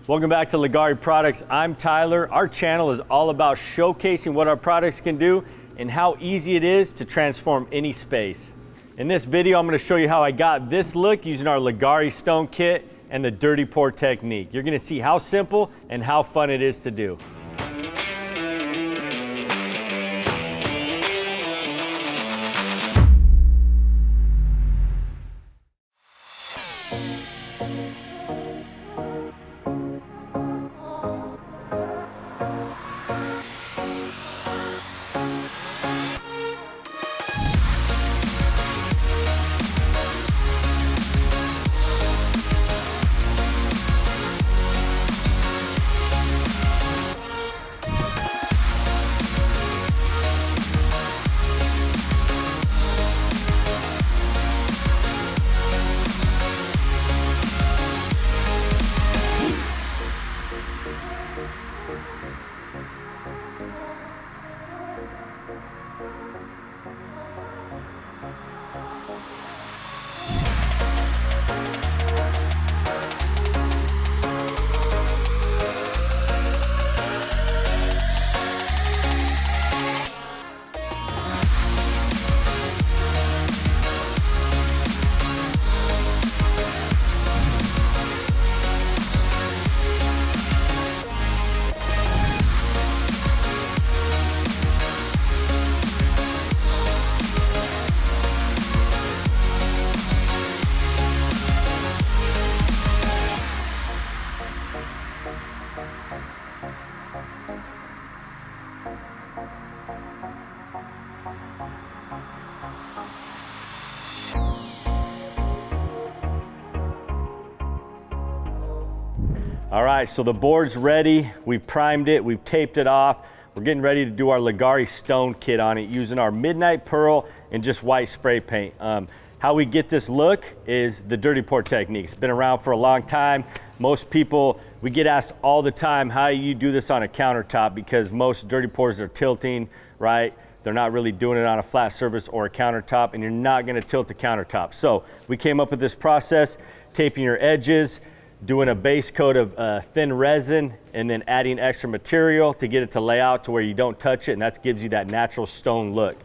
Welcome back to Leggari Products. I'm Tyler. Our channel is all about showcasing what our products can do and how easy it is to transform any space. In this video, I'm going to show you how I got this look using our Leggari Stone Kit and the dirty pour technique. You're going to see how simple and how fun it is to do. All right, so the board's ready. We've primed it, we've taped it off. We're getting ready to do our Leggari Stone Kit on it using our Midnight Pearl and just white spray paint. How we get this look is the dirty pour technique. It's been around for a long time. Most people, we get asked all the time, how you do this on a countertop, because most dirty pours are tilting, right? They're not really doing it on a flat surface or a countertop, and you're not gonna tilt the countertop. So we came up with this process, taping your edges, doing a base coat of thin resin, and then adding extra material to get it to lay out to where you don't touch it, and that gives you that natural stone look.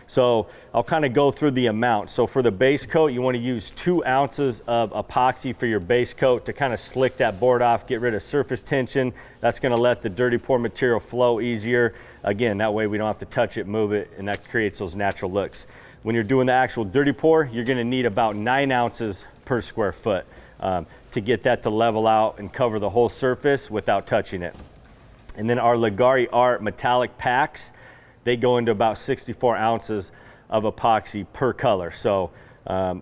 So I'll kind of go through the amount. So for the base coat, you want to use 2 ounces of epoxy for your base coat to kind of slick that board off, get rid of surface tension. That's going to let the dirty pour material flow easier. Again, that way we don't have to touch it, move it, and that creates those natural looks. When you're doing the actual dirty pour, you're going to need about 9 ounces per square foot. To get that to level out and cover the whole surface without touching it. And then our Leggari Art metallic packs, they go into about 64 ounces of epoxy per color. So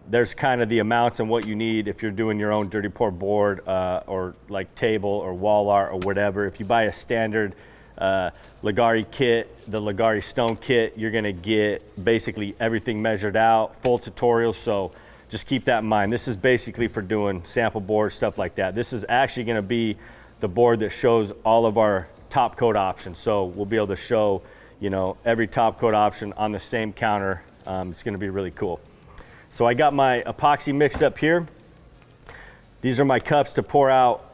there's kind of the amounts and what you need if you're doing your own dirty pour board or like table or wall art or whatever. If you buy a standard Leggari kit, the Leggari Stone Kit, you're gonna get basically everything measured out, full tutorials. So just keep that in mind. This is basically for doing sample boards, stuff like that. This is actually going to be the board that shows all of our top coat options. So we'll be able to show, you know, every top coat option on the same counter. It's going to be really cool. So I got my epoxy mixed up here. These are my cups to pour out,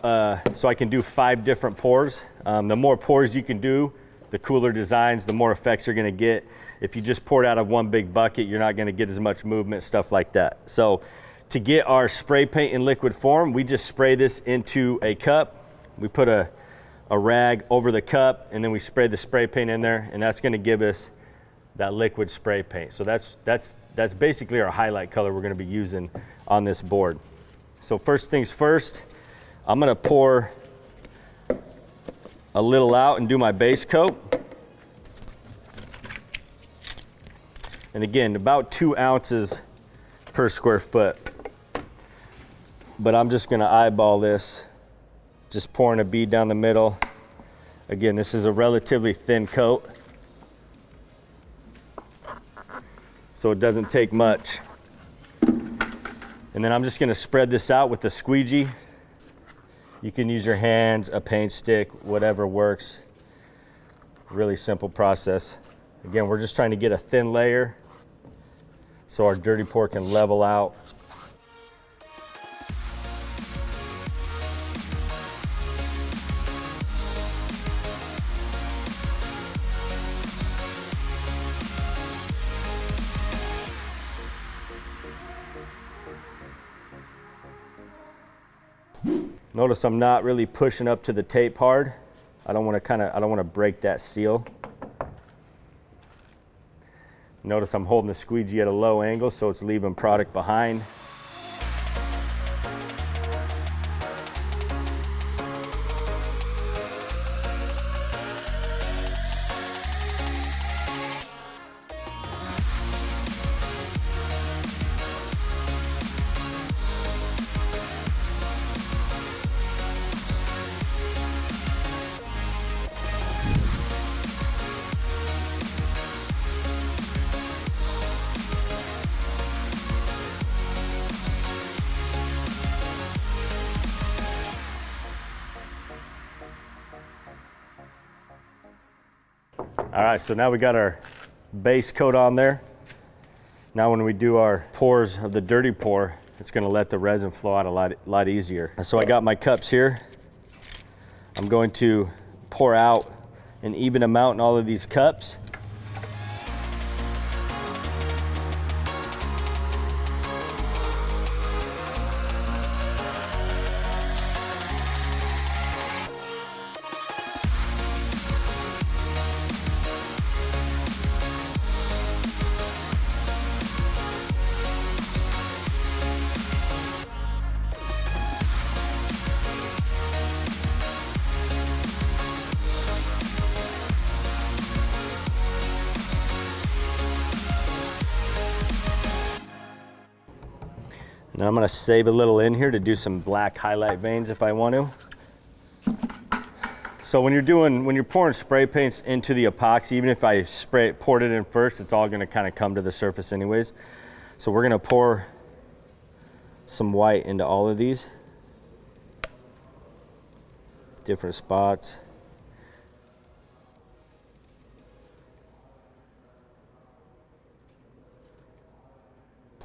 so I can do 5 different pours. The more pours you can do, the cooler designs, the more effects you're going to get. If you just pour it out of one big bucket, you're not going to get as much movement, stuff like that. So to get our spray paint in liquid form, we just spray this into a cup. We put a rag over the cup, and then we spray the spray paint in there, and that's going to give us that liquid spray paint. So that's basically our highlight color we're going to be using on this board. So first things first, I'm going to pour a little out and do my base coat. And again, about 2 ounces per square foot. But I'm just gonna eyeball this, just pouring a bead down the middle. Again, this is a relatively thin coat, so it doesn't take much. And then I'm just gonna spread this out with a squeegee. You can use your hands, a paint stick, whatever works. Really simple process. Again, we're just trying to get a thin layer so our dirty pour can level out. Notice I'm not really pushing up to the tape hard. I don't want to break that seal. Notice I'm holding the squeegee at a low angle, so it's leaving product behind. All right, so now we got our base coat on there. Now when we do our pours of the dirty pour, it's gonna let the resin flow out a lot easier. So I got my cups here. I'm going to pour out an even amount in all of these cups. And I'm gonna save a little in here to do some black highlight veins if I want to. So when you're pouring spray paints into the epoxy, even if I poured it in first, it's all gonna kind of come to the surface anyways. So we're gonna pour some white into all of these. Different spots.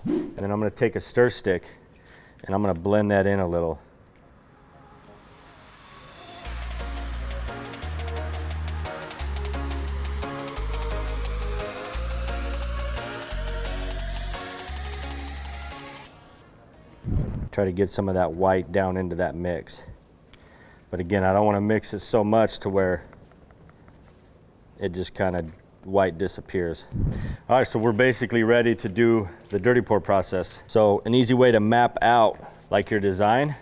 And then I'm going to take a stir stick and I'm going to blend that in a little. Try to get some of that white down into that mix. But again, I don't want to mix it so much to where it just kind of white disappears. All right, so we're basically ready to do the dirty pour process. So an easy way to map out like your design,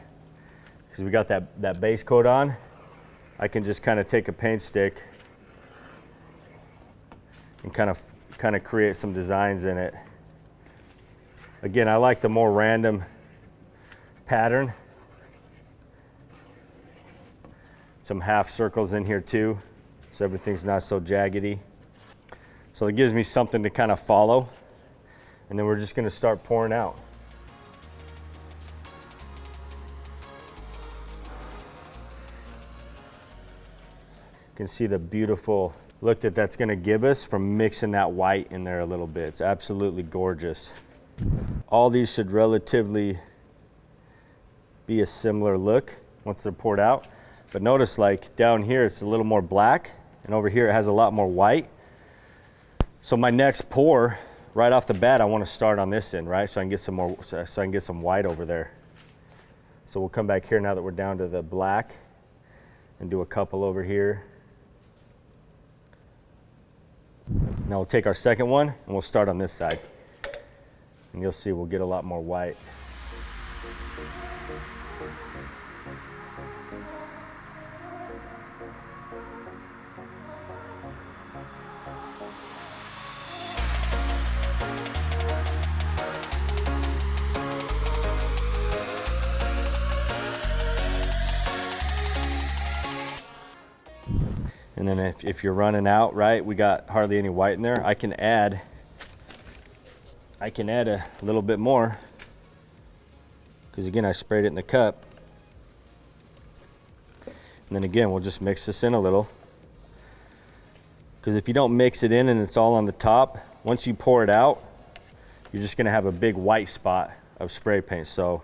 because we got that base coat on, I can just kind of take a paint stick and kind of create some designs in it. Again, I like the more random pattern. Some half circles in here too, so everything's not so jaggedy. So it gives me something to kind of follow, and then we're just going to start pouring out. You can see the beautiful look that's going to give us from mixing that white in there a little bit. It's absolutely gorgeous. All these should relatively be a similar look once they're poured out. But notice like down here it's a little more black, and over here it has a lot more white. So my next pour, right off the bat, I want to start on this end, right? So I can get some more, so I can get some white over there. So we'll come back here now that we're down to the black and do a couple over here. Now we'll take our second one and we'll start on this side. And you'll see we'll get a lot more white. And then if you're running out, right, we got hardly any white in there, I can add a little bit more, because again I sprayed it in the cup. And then again we'll just mix this in a little, because if you don't mix it in and it's all on the top, once you pour it out, you're just going to have a big white spot of spray paint. So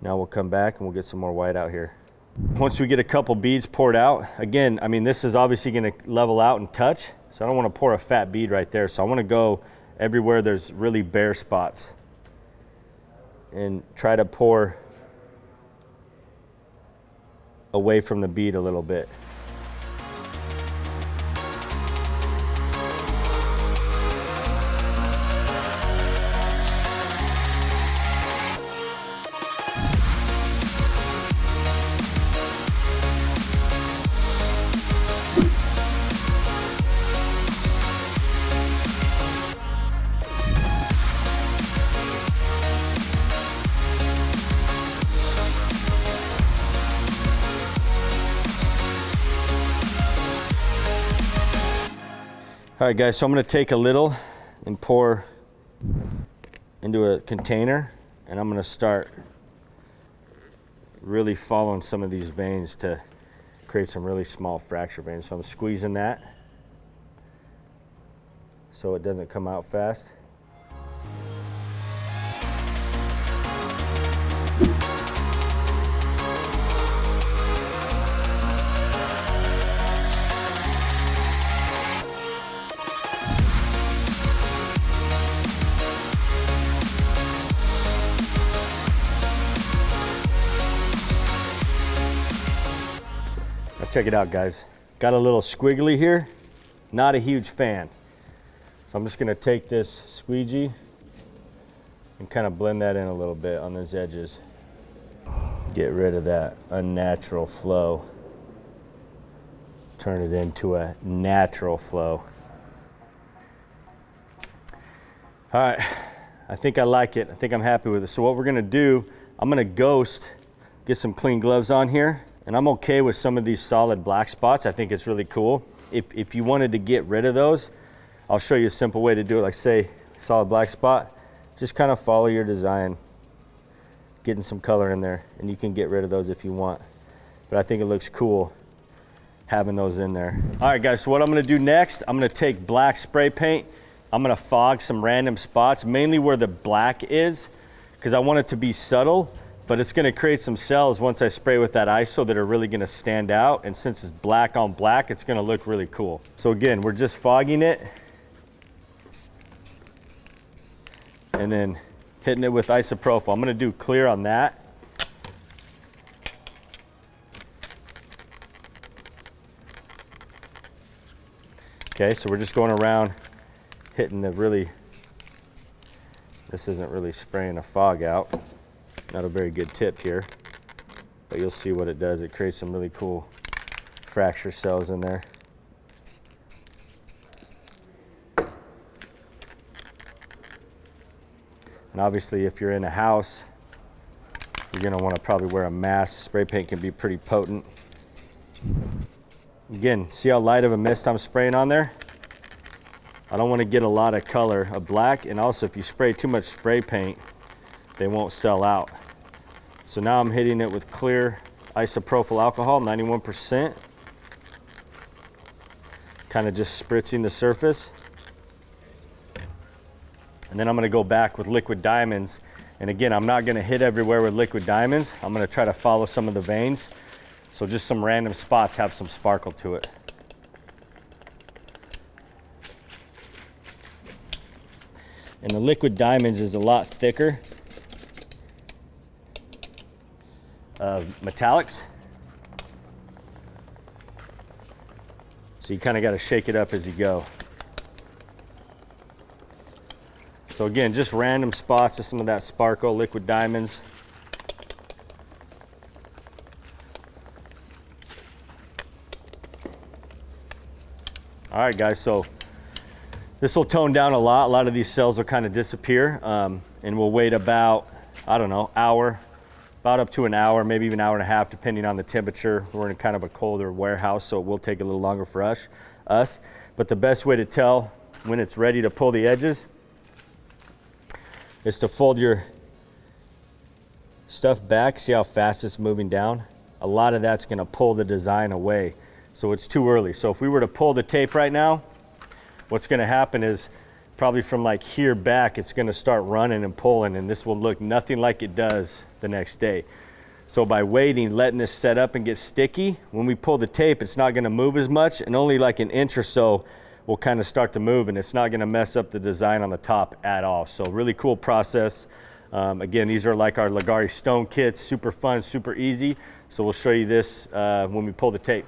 now we'll come back and we'll get some more white out here. Once we get a couple beads poured out, again, I mean, this is obviously going to level out and touch, so I don't want to pour a fat bead right there. So I want to go everywhere there's really bare spots and try to pour away from the bead a little bit. All right guys, so I'm gonna take a little and pour into a container, and I'm gonna start really following some of these veins to create some really small fracture veins. So I'm squeezing that so it doesn't come out fast. Check it out, guys. Got a little squiggly here. Not a huge fan. So I'm just gonna take this squeegee and kind of blend that in a little bit on those edges. Get rid of that unnatural flow. Turn it into a natural flow. All right, I think I like it. I think I'm happy with it. So what we're gonna do, I'm gonna ghost, get some clean gloves on here. And I'm okay with some of these solid black spots. I think it's really cool. If you wanted to get rid of those, I'll show you a simple way to do it. Like say, solid black spot, just kind of follow your design, getting some color in there, and you can get rid of those if you want. But I think it looks cool having those in there. All right guys, so what I'm gonna do next, I'm gonna take black spray paint. I'm gonna fog some random spots, mainly where the black is, because I want it to be subtle. But it's gonna create some cells once I spray with that ISO that are really gonna stand out. And since it's black on black, it's gonna look really cool. So again, we're just fogging it and then hitting it with isopropyl. I'm gonna do clear on that. Okay, so we're just going around hitting the really, this isn't really spraying a fog out. Not a very good tip here, but you'll see what it does. It creates some really cool fracture cells in there. And obviously if you're in a house, you're gonna wanna probably wear a mask. Spray paint can be pretty potent. Again, see how light of a mist I'm spraying on there? I don't wanna get a lot of color of black, and also if you spray too much spray paint, they won't sell out. So now I'm hitting it with clear isopropyl alcohol, 91%. Kind of just spritzing the surface. And then I'm gonna go back with liquid diamonds. And again, I'm not gonna hit everywhere with liquid diamonds. I'm gonna try to follow some of the veins. So just some random spots have some sparkle to it. And the liquid diamonds is a lot thicker metallics. So you kind of got to shake it up as you go. So again, just random spots of some of that sparkle, liquid diamonds. All right guys, so this will tone down a lot. A lot of these cells will kind of disappear, and we'll wait about, I don't know, hour, about up to an hour, maybe even an hour and a half, depending on the temperature. We're in kind of a colder warehouse, so it will take a little longer for us. But the best way to tell when it's ready to pull the edges is to fold your stuff back. See how fast it's moving down? A lot of that's gonna pull the design away. So it's too early. So if we were to pull the tape right now, what's gonna happen is probably from like here back, it's gonna start running and pulling, and this will look nothing like it does the next day. So by waiting, letting this set up and get sticky, when we pull the tape, it's not gonna move as much, and only like an inch or so will kind of start to move, and it's not gonna mess up the design on the top at all. So really cool process. Again, these are like our Leggari Stone Kits, super fun, super easy. So we'll show you this when we pull the tape.